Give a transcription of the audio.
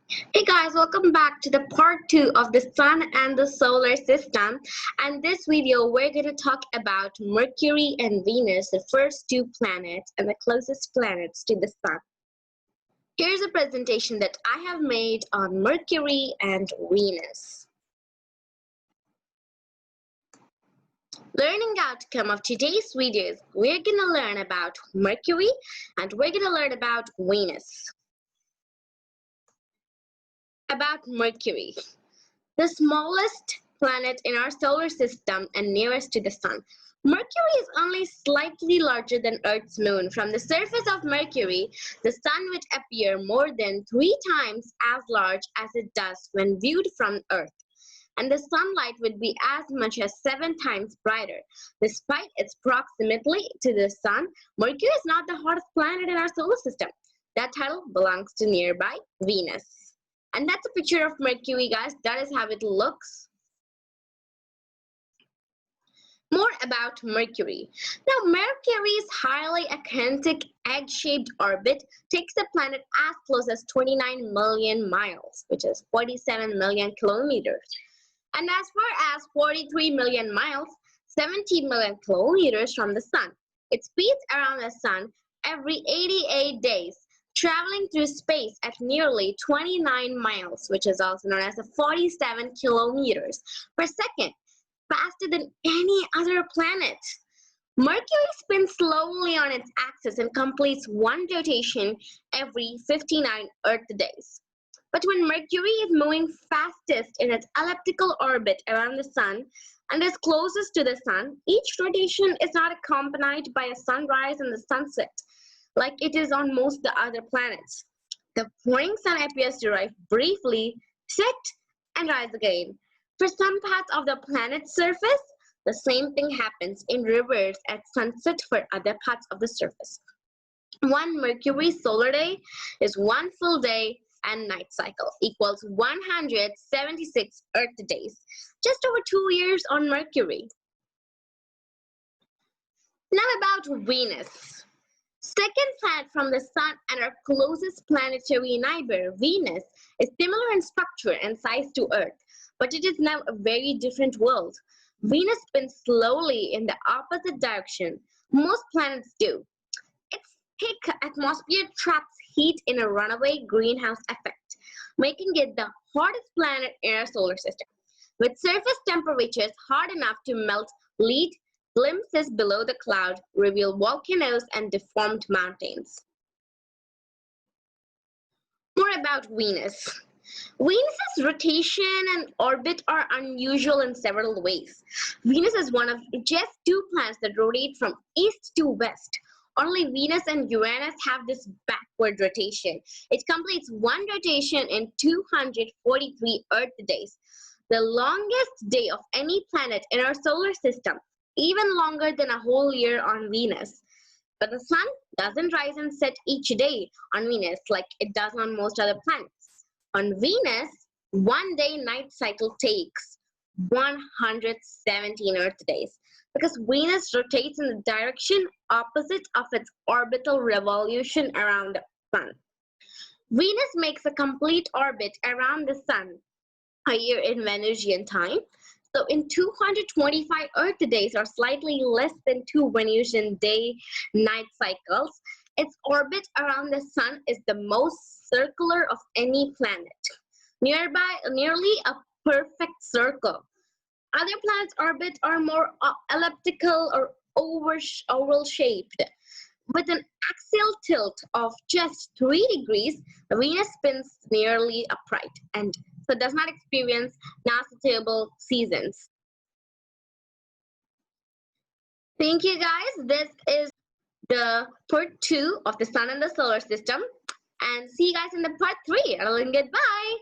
Hey guys, welcome back to the part 2 of the Sun and the Solar System. And this video, we're going to talk about Mercury and Venus, the first two planets and the closest planets to the Sun. Here's a presentation that I have made on Mercury and Venus. Learning outcome of today's video is we're going to learn about Mercury and we're going to learn about Venus. About Mercury, the smallest planet in our solar system and nearest to the Sun. Mercury is only slightly larger than Earth's moon. From the surface of Mercury, the Sun would appear more than 3 times as large as it does when viewed from Earth. And the sunlight would be as much as 7 times brighter. Despite its proximity to the Sun, Mercury is not the hottest planet in our solar system. That title belongs to nearby Venus. And that's a picture of Mercury, guys. That is how it looks. More about Mercury. Now, Mercury's highly eccentric egg-shaped orbit takes the planet as close as 29 million miles, which is 47 million kilometers. And as far as 43 million miles, 70 million kilometers from the Sun. It speeds around the Sun every 88 days, traveling through space at nearly 29 miles, which is also known as 47 kilometers per second, faster than any other planet. Mercury spins slowly on its axis and completes one rotation every 59 Earth days. But when Mercury is moving fastest in its elliptical orbit around the Sun and is closest to the Sun, each rotation is not accompanied by a sunrise and the sunset, like it is on most of the other planets. The morning sun appears to rise briefly, set, and rise again. For some parts of the planet's surface, the same thing happens in reverse at sunset for other parts of the surface. One Mercury solar day is one full day and night cycle, equals 176 Earth days, just over 2 years on Mercury. Now about Venus. Second planet from the Sun and our closest planetary neighbor, Venus, is similar in structure and size to Earth, but it is now a very different world. Venus spins slowly in the opposite direction most planets do. Its thick atmosphere traps heat in a runaway greenhouse effect, making it the hottest planet in our solar system. With surface temperatures hot enough to melt lead, glimpses below the cloud reveal volcanoes and deformed mountains. More about Venus. Venus's rotation and orbit are unusual in several ways. Venus is one of just 2 planets that rotate from east to west. Only Venus and Uranus have this backward rotation. It completes one rotation in 243 Earth days, the longest day of any planet in our solar system, even longer than a whole year on Venus. But the Sun doesn't rise and set each day on Venus like it does on most other planets. On Venus, one day night cycle takes 117 Earth days because Venus rotates in the direction opposite of its orbital revolution around the Sun. Venus makes a complete orbit around the Sun a year in Venusian time. So in 225 Earth days, or slightly less than 2 Venusian day-night cycles, its orbit around the Sun is the most circular of any planet, nearly a perfect circle. Other planets' orbits are more elliptical or oval-shaped. With an axial tilt of just 3 degrees, Venus spins nearly upright and so does not experience noticeable seasons. Thank you guys. This is the part 2 of the Sun and the Solar System. And see you guys in the part 3. Goodbye.